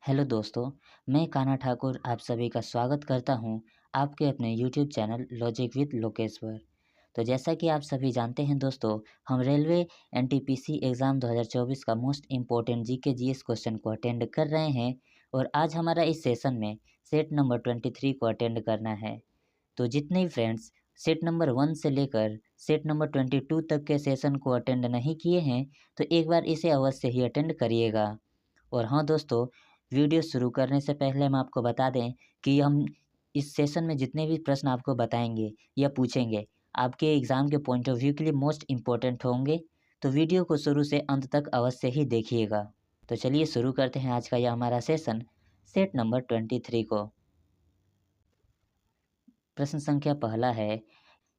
Hello दोस्तों, मैं कान्हा ठाकुर आप सभी का स्वागत करता हूं आपके अपने YouTube channel logic with Lokesh पर। तो जैसा कि आप सभी जानते हैं दोस्तों, हम रेलवे एनटीपीसी एग्ज़ाम 2024 का most important GK GS question को अटेंड कर रहे हैं और आज हमारा इस सेशन में सेट नंबर 23 को अटेंड करना है। तो जितने भी फ्रेंड्स सेट नंबर 1 से लेकर सेट नंबर 22 तक के सेशन को अटेंड नहीं किए हैं, तो एक बार इसे अवश्य ही अटेंड करिएगा। और हाँ दोस्तों, वीडियो शुरू करने से पहले हम आपको बता दें कि हम इस सेशन में जितने भी प्रश्न आपको बताएंगे या पूछेंगे, आपके एग्ज़ाम के पॉइंट ऑफ व्यू के लिए मोस्ट इम्पोर्टेंट होंगे। तो वीडियो को शुरू से अंत तक अवश्य ही देखिएगा। तो चलिए शुरू करते हैं आज का यह हमारा सेशन सेट नंबर 23 को। प्रश्न संख्या पहला है,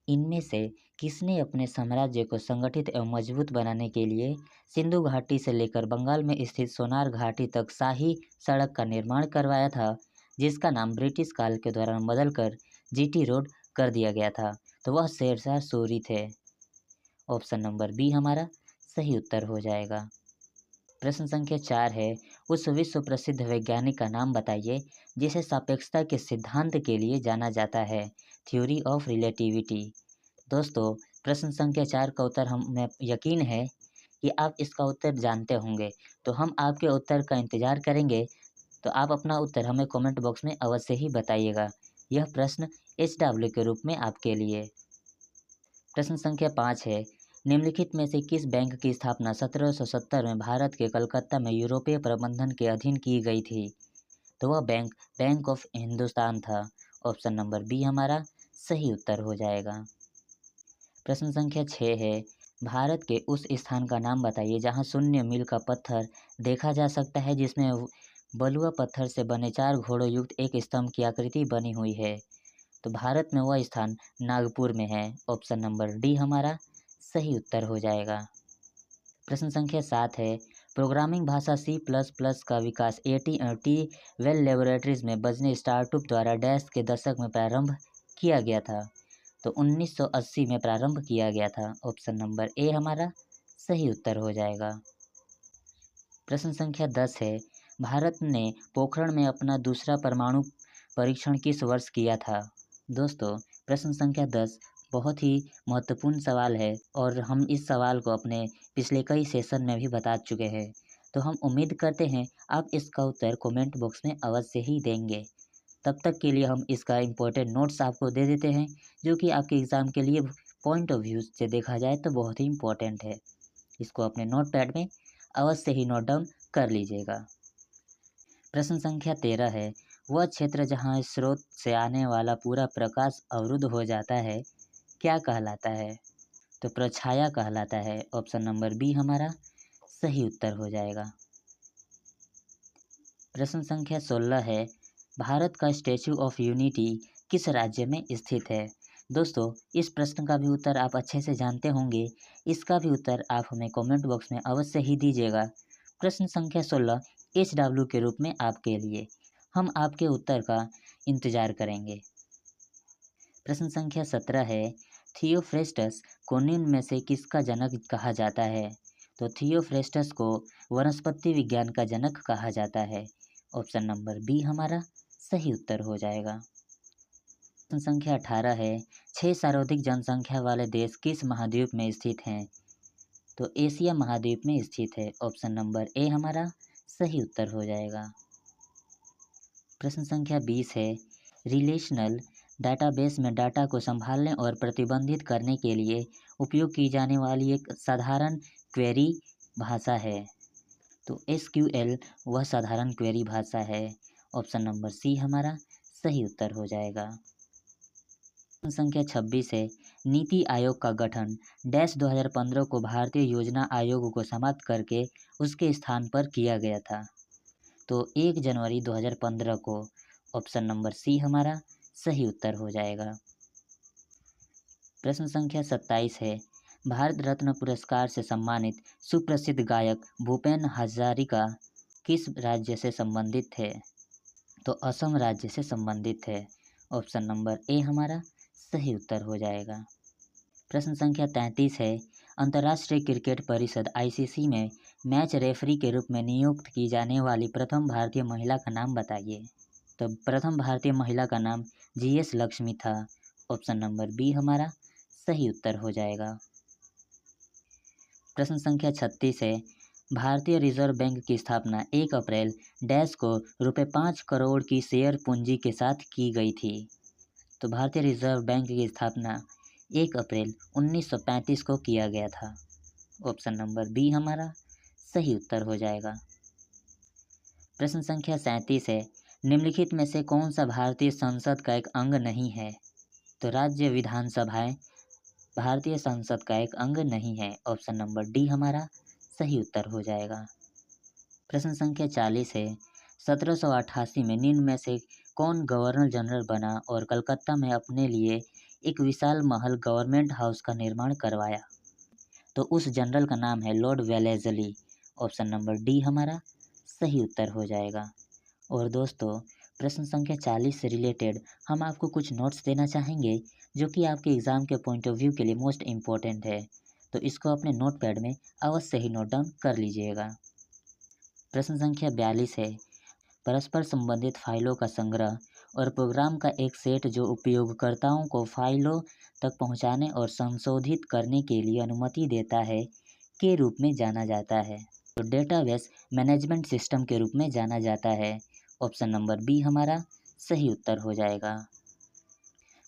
इनमें से किसने अपने साम्राज्य को संगठित एवं मजबूत बनाने के लिए सिंधु घाटी से लेकर बंगाल में स्थित सोनार घाटी तक शाही सड़क का निर्माण करवाया था, जिसका नाम ब्रिटिश काल के दौरान बदलकर जीटी रोड कर दिया गया था? तो वह शेरशाह सूरी थे। ऑप्शन नंबर बी हमारा सही उत्तर हो जाएगा। प्रश्न संख्या 4 है, उस विश्व प्रसिद्ध वैज्ञानिक का नाम बताइए जिसे सापेक्षता के सिद्धांत के लिए जाना जाता है, थ्योरी ऑफ रिलेटिविटी। दोस्तों, प्रश्न संख्या 4 का उत्तर हमें यकीन है कि आप इसका उत्तर जानते होंगे, तो हम आपके उत्तर का इंतज़ार करेंगे। तो आप अपना उत्तर हमें कमेंट बॉक्स में अवश्य ही बताइएगा। यह प्रश्न HW के रूप में आपके लिए। प्रश्न संख्या 5 है, निम्नलिखित में से किस बैंक की स्थापना 1770 में भारत के कलकत्ता में यूरोपीय प्रबंधन के अधीन की गई थी? तो वह बैंक बैंक ऑफ हिंदुस्तान था। ऑप्शन नंबर बी हमारा सही उत्तर हो जाएगा। प्रश्न संख्या 6 है, भारत के उस स्थान का नाम बताइए जहां शून्य मील का पत्थर देखा जा सकता है, जिसमें बलुआ पत्थर से बने 4 घोड़ों युक्त एक स्तंभ की आकृति बनी हुई है। तो भारत में वह स्थान नागपुर में है। ऑप्शन नंबर डी हमारा सही उत्तर हो जाएगा। प्रश्न संख्या 7 है, प्रोग्रामिंग भाषा C++ का विकास AT&T वेल लेबोरेटरीज में बजने स्टार्टअप द्वारा डैश के दशक में प्रारंभ किया गया था? तो 1980 में प्रारंभ किया गया था। ऑप्शन नंबर ए हमारा सही उत्तर हो जाएगा। प्रश्न संख्या 10 है, भारत ने पोखरण में अपना दूसरा परमाणु परीक्षण किस वर्ष किया था? दोस्तों, प्रश्न संख्या 10 बहुत ही महत्वपूर्ण सवाल है और हम इस सवाल को अपने पिछले कई सेशन में भी बता चुके हैं। तो हम उम्मीद करते हैं आप इसका उत्तर कमेंट बॉक्स में अवश्य ही देंगे। तब तक के लिए हम इसका इम्पोर्टेंट नोट्स आपको दे देते हैं, जो कि आपके एग्ज़ाम के लिए पॉइंट ऑफ व्यू से देखा जाए तो बहुत ही इम्पोर्टेंट है। इसको अपने नोट पैड में अवश्य ही नोट डाउन कर लीजिएगा। प्रश्न संख्या 13 है, वह क्षेत्र जहाँ स्रोत से आने वाला पूरा प्रकाश अवरुद्ध हो जाता है क्या कहलाता है? तो प्रछाया कहलाता है। ऑप्शन नंबर बी हमारा सही उत्तर हो जाएगा। प्रश्न संख्या 16 है, भारत का स्टैच्यू ऑफ यूनिटी किस राज्य में स्थित है? दोस्तों, इस प्रश्न का भी उत्तर आप अच्छे से जानते होंगे। इसका भी उत्तर आप हमें कमेंट बॉक्स में अवश्य ही दीजिएगा। प्रश्न संख्या 16 HW के रूप में आपके लिए। हम आपके उत्तर का इंतजार करेंगे। प्रश्न संख्या 17 है, थियोफ्रेस्टस को निम्न में से किसका जनक कहा जाता है? तो थियोफ्रेस्टस को वनस्पति विज्ञान का जनक कहा जाता है। ऑप्शन नंबर बी हमारा सही उत्तर हो जाएगा। प्रश्न संख्या 18 है, 6 सर्वाधिक जनसंख्या वाले देश किस महाद्वीप में स्थित हैं? तो एशिया महाद्वीप में स्थित है। ऑप्शन नंबर ए हमारा सही उत्तर हो जाएगा। प्रश्न संख्या 20 है, रिलेशनल डाटाबेस में डाटा को संभालने और प्रबंधित करने के लिए उपयोग की जाने वाली एक साधारण क्वेरी भाषा है। तो SQL वह साधारण क्वेरी भाषा है। ऑप्शन नंबर सी हमारा सही उत्तर हो जाएगा। प्रश्न संख्या 26 है, नीति आयोग का गठन डैश 2015 को भारतीय योजना आयोग को समाप्त करके उसके स्थान पर किया गया था? तो 1 जनवरी 2015 को। ऑप्शन नंबर सी हमारा सही उत्तर हो जाएगा। प्रश्न संख्या 27 है, भारत रत्न पुरस्कार से सम्मानित सुप्रसिद्ध गायक भूपेन हजारिका किस राज्य से संबंधित थे? तो असम राज्य से संबंधित है। ऑप्शन नंबर ए हमारा सही उत्तर हो जाएगा। प्रश्न संख्या 33 है, अंतर्राष्ट्रीय क्रिकेट परिषद ICC में मैच रेफरी के रूप में नियुक्त की जाने वाली प्रथम भारतीय महिला का नाम बताइए। तो प्रथम भारतीय महिला का नाम जीएस लक्ष्मी था। ऑप्शन नंबर बी हमारा सही उत्तर हो जाएगा। प्रश्न संख्या 36 है, भारतीय रिजर्व बैंक की स्थापना 1 अप्रैल डैश को ₹5 करोड़ की शेयर पूंजी के साथ की गई थी। तो भारतीय रिजर्व बैंक की स्थापना 1 अप्रैल 1935 को किया गया था। ऑप्शन नंबर बी हमारा सही उत्तर हो जाएगा। प्रश्न संख्या 37 है, निम्नलिखित में से कौन सा भारतीय संसद का एक अंग नहीं है। तो राज्य विधानसभाएं भारतीय संसद का एक अंग नहीं है। ऑप्शन नंबर डी हमारा सही उत्तर हो जाएगा। प्रश्न संख्या 40 है, 1788 में निम्न में से कौन गवर्नर जनरल बना और कलकत्ता में अपने लिए एक विशाल महल गवर्नमेंट हाउस का निर्माण करवाया। तो उस जनरल का नाम है लॉर्ड वेलेज़ली। ऑप्शन नंबर डी हमारा सही उत्तर हो जाएगा। और दोस्तों, प्रश्न संख्या 40 से रिलेटेड हम आपको कुछ नोट्स देना चाहेंगे जो कि आपके एग्ज़ाम के पॉइंट ऑफ व्यू के लिए मोस्ट इम्पोर्टेंट है। तो इसको अपने नोट पैड में अवश्य ही नोट डाउन कर लीजिएगा। प्रश्न संख्या 42 है, परस्पर संबंधित फाइलों का संग्रह और प्रोग्राम का एक सेट जो उपयोगकर्ताओं को फाइलों तक पहुंचाने और संशोधित करने के लिए अनुमति देता है के रूप में जाना जाता है। तो डेटाबेस मैनेजमेंट सिस्टम के रूप में जाना जाता है। ऑप्शन नंबर बी हमारा सही उत्तर हो जाएगा।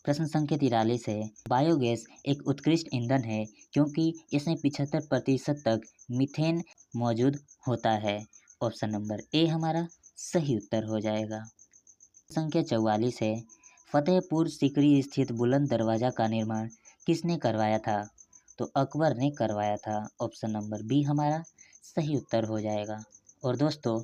प्रश्न संख्या 43 है, बायोगैस एक उत्कृष्ट ईंधन है क्योंकि इसमें 75% तक मीथेन मौजूद होता है। ऑप्शन नंबर ए हमारा सही उत्तर हो जाएगा। संख्या 44 है, फतेहपुर सीकरी स्थित बुलंद दरवाजा का निर्माण किसने करवाया था। तो अकबर ने करवाया था। ऑप्शन नंबर बी हमारा सही उत्तर हो जाएगा। और दोस्तों,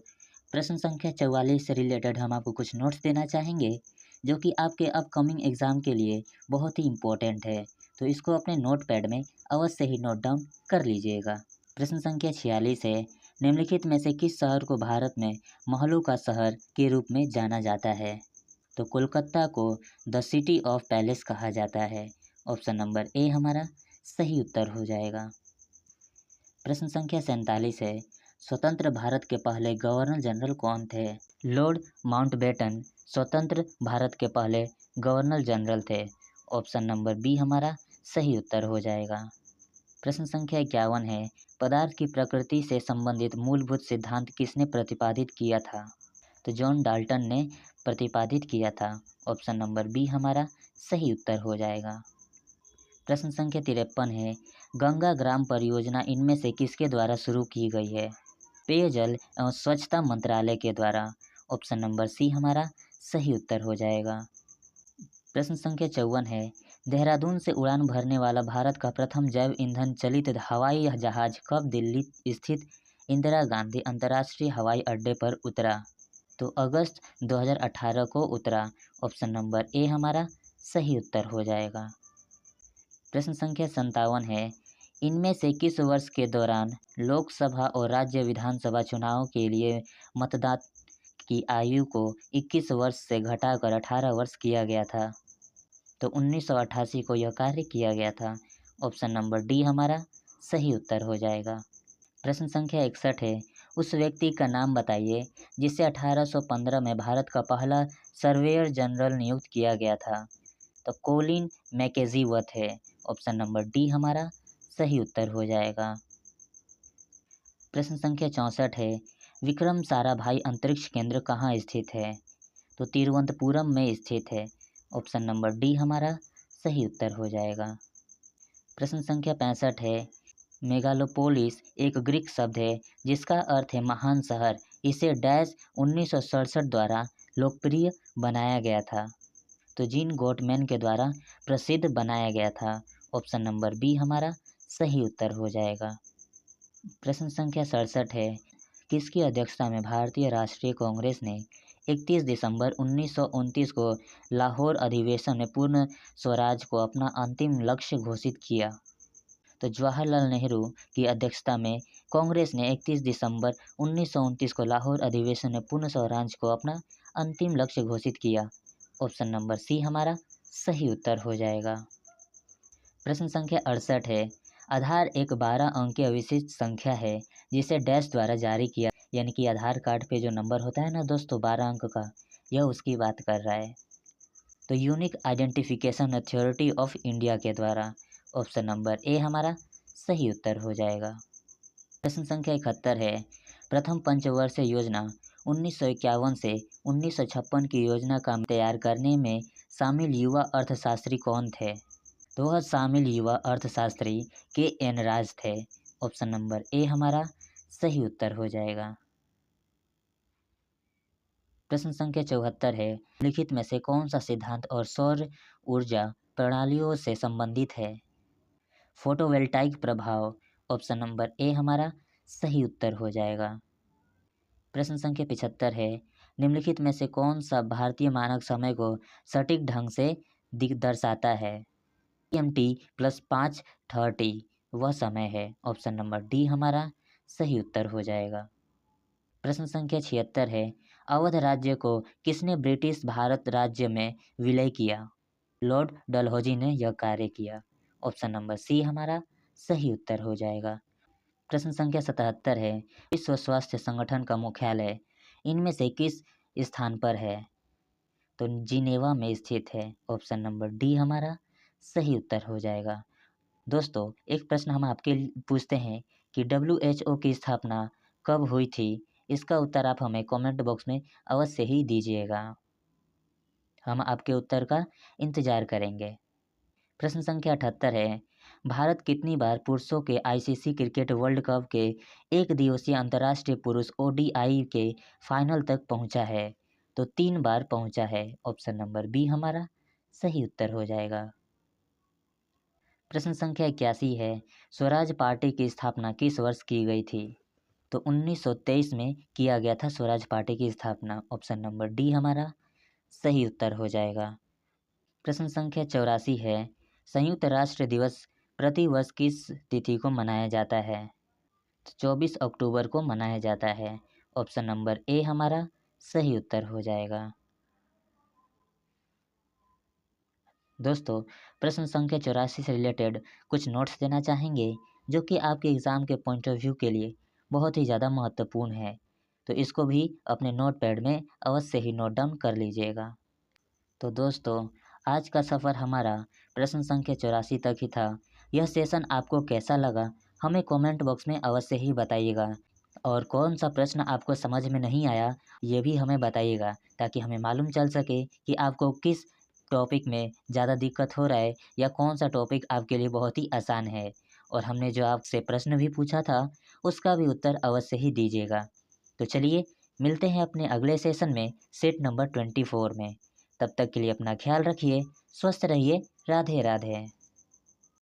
प्रश्न संख्या 44 से रिलेटेड हम आपको कुछ नोट्स देना चाहेंगे जो कि आपके अपकमिंग एग्ज़ाम के लिए बहुत ही इम्पोर्टेंट है। तो इसको अपने नोट पैड में अवश्य ही नोट डाउन कर लीजिएगा। प्रश्न संख्या 46 है, निम्नलिखित में से किस शहर को भारत में महलों का शहर के रूप में जाना जाता है। तो कोलकाता को द सिटी ऑफ पैलेस कहा जाता है। ऑप्शन नंबर ए हमारा सही उत्तर हो जाएगा। प्रश्न संख्या 47 है, स्वतंत्र भारत के पहले गवर्नर जनरल कौन थे। लॉर्ड माउंटबेटन स्वतंत्र भारत के पहले गवर्नर जनरल थे। ऑप्शन नंबर बी हमारा सही उत्तर हो जाएगा। प्रश्न संख्या 51 है, पदार्थ की प्रकृति से संबंधित मूलभूत सिद्धांत किसने प्रतिपादित किया था। तो जॉन डाल्टन ने प्रतिपादित किया था। ऑप्शन नंबर बी हमारा सही उत्तर हो जाएगा। प्रश्न संख्या 53 है, गंगा ग्राम परियोजना इनमें से किसके द्वारा शुरू की गई है। पेयजल एवं स्वच्छता मंत्रालय के द्वारा। ऑप्शन नंबर सी हमारा सही उत्तर हो जाएगा। प्रश्न संख्या 54 है, देहरादून से उड़ान भरने वाला भारत का प्रथम जैव ईंधन चलित हवाई जहाज कब दिल्ली स्थित इंदिरा गांधी अंतर्राष्ट्रीय हवाई अड्डे पर उतरा। तो अगस्त 2018 को उतरा। ऑप्शन नंबर ए हमारा सही उत्तर हो जाएगा। प्रश्न संख्या 57 है, इनमें से किस वर्ष के दौरान लोकसभा और राज्य विधानसभा चुनाव के लिए मतदाता की आयु को 21 वर्ष से घटाकर 18 वर्ष किया गया था। तो 1988 को यह कार्य किया गया था। ऑप्शन नंबर डी हमारा सही उत्तर हो जाएगा। प्रश्न संख्या 61 है, उस व्यक्ति का नाम बताइए जिसे 1815 में भारत का पहला सर्वेयर जनरल नियुक्त किया गया था। तो कोलिन मैकेजी वह थे। ऑप्शन नंबर डी हमारा सही उत्तर हो जाएगा। प्रश्न संख्या 64 है, विक्रम साराभाई अंतरिक्ष केंद्र कहाँ स्थित है। तो तिरुवनंतपुरम में स्थित है। ऑप्शन नंबर डी हमारा सही उत्तर हो जाएगा। प्रश्न संख्या 65 है, मेगालोपोलिस एक ग्रीक शब्द है जिसका अर्थ है महान शहर। इसे डैश 1967 द्वारा लोकप्रिय बनाया गया था। तो जीन गोटमैन के द्वारा प्रसिद्ध बनाया गया था। ऑप्शन नंबर बी हमारा सही उत्तर हो जाएगा। प्रश्न संख्या 67 है, किसकी अध्यक्षता में भारतीय राष्ट्रीय कांग्रेस ने 31 दिसंबर 1929 को लाहौर अधिवेशन में पूर्ण स्वराज को अपना अंतिम लक्ष्य घोषित किया। तो जवाहरलाल नेहरू की अध्यक्षता में कांग्रेस ने 31 दिसंबर 1929 को लाहौर अधिवेशन में पूर्ण स्वराज को अपना अंतिम लक्ष्य घोषित किया। ऑप्शन नंबर सी हमारा सही उत्तर हो जाएगा। प्रश्न संख्या 68 है, आधार एक 12 अंकीय विशिष्ट संख्या है जिसे डैश द्वारा जारी किया, यानी कि आधार कार्ड पे जो नंबर होता है ना दोस्तों 12 अंक का, यह उसकी बात कर रहा है। तो unique identification authority of India के द्वारा। ऑप्शन नंबर ए हमारा सही उत्तर हो जाएगा। प्रश्न संख्या 71 है, प्रथम पंचवर्षीय योजना 1951 से 1956 की योजना का तैयार करने में शामिल युवा अर्थशास्त्री कौन थे? तो वह शामिल युवा अर्थशास्त्री के.एन. राज थे। ऑप्शन नंबर ए हमारा सही उत्तर हो जाएगा। प्रश्न संख्या 74 है, लिखित में से कौन सा सिद्धांत और सौर ऊर्जा प्रणालियों से संबंधित है? फोटोवोल्टाइक प्रभाव। ऑप्शन नंबर ए हमारा सही उत्तर हो जाएगा। प्रश्न संख्या 75 है, निम्नलिखित में से कौन सा भारतीय मानक समय को सटीक ढंग से दर्शाता है? GMT + 5:30 वह समय है। ऑप्शन नंबर डी हमारा सही उत्तर हो जाएगा। प्रश्न संख्या 76 है, अवध राज्य को किसने ब्रिटिश भारत राज्य में विलय किया? लॉर्ड डलहौजी ने यह कार्य किया। ऑप्शन नंबर सी हमारा सही उत्तर हो जाएगा। प्रश्न संख्या 77 है, विश्व स्वास्थ्य संगठन का मुख्यालय इनमें से किस स्थान पर है? तो जिनेवा में स्थित है। ऑप्शन नंबर डी हमारा सही उत्तर हो जाएगा। दोस्तों एक प्रश्न हम आपके पूछते हैं कि WHO की स्थापना कब हुई थी? इसका उत्तर आप हमें कमेंट बॉक्स में अवश्य ही दीजिएगा। हम आपके उत्तर का इंतजार करेंगे। प्रश्न संख्या 78 है, भारत कितनी बार पुरुषों के ICC क्रिकेट वर्ल्ड कप के एक दिवसीय अंतर्राष्ट्रीय पुरुष ODI के फाइनल तक पहुंचा है? तो 3 बार पहुंचा है। ऑप्शन नंबर बी हमारा सही उत्तर हो जाएगा। प्रश्न संख्या 81 है, स्वराज पार्टी की स्थापना किस वर्ष की गई थी? तो 1923 में किया गया था स्वराज पार्टी की स्थापना। ऑप्शन नंबर डी हमारा सही उत्तर हो जाएगा। प्रश्न संख्या 84 है, संयुक्त राष्ट्र दिवस प्रति वर्ष किस तिथि को मनाया जाता है? तो 24 अक्टूबर को मनाया जाता है। ऑप्शन नंबर ए हमारा सही उत्तर हो जाएगा। दोस्तों प्रश्न संख्या 84 से रिलेटेड कुछ नोट्स देना चाहेंगे जो कि आपके एग्ज़ाम के पॉइंट ऑफ व्यू के लिए बहुत ही ज़्यादा महत्वपूर्ण है, तो इसको भी अपने नोट पैड में अवश्य ही नोट डाउन कर लीजिएगा। तो दोस्तों आज का सफ़र हमारा प्रश्न संख्या 84 तक ही था। यह सेशन आपको कैसा लगा हमें कमेंट बॉक्स में अवश्य ही बताइएगा, और कौन सा प्रश्न आपको समझ में नहीं आया ये भी हमें बताइएगा, ताकि हमें मालूम चल सके कि आपको किस टॉपिक में ज़्यादा दिक्कत हो रहा है या कौन सा टॉपिक आपके लिए बहुत ही आसान है। और हमने जो आपसे प्रश्न भी पूछा था उसका भी उत्तर अवश्य ही दीजिएगा। तो चलिए मिलते हैं अपने अगले सेशन में सेट नंबर 24 में। तब तक के लिए अपना ख्याल रखिए, स्वस्थ रहिए। राधे राधे।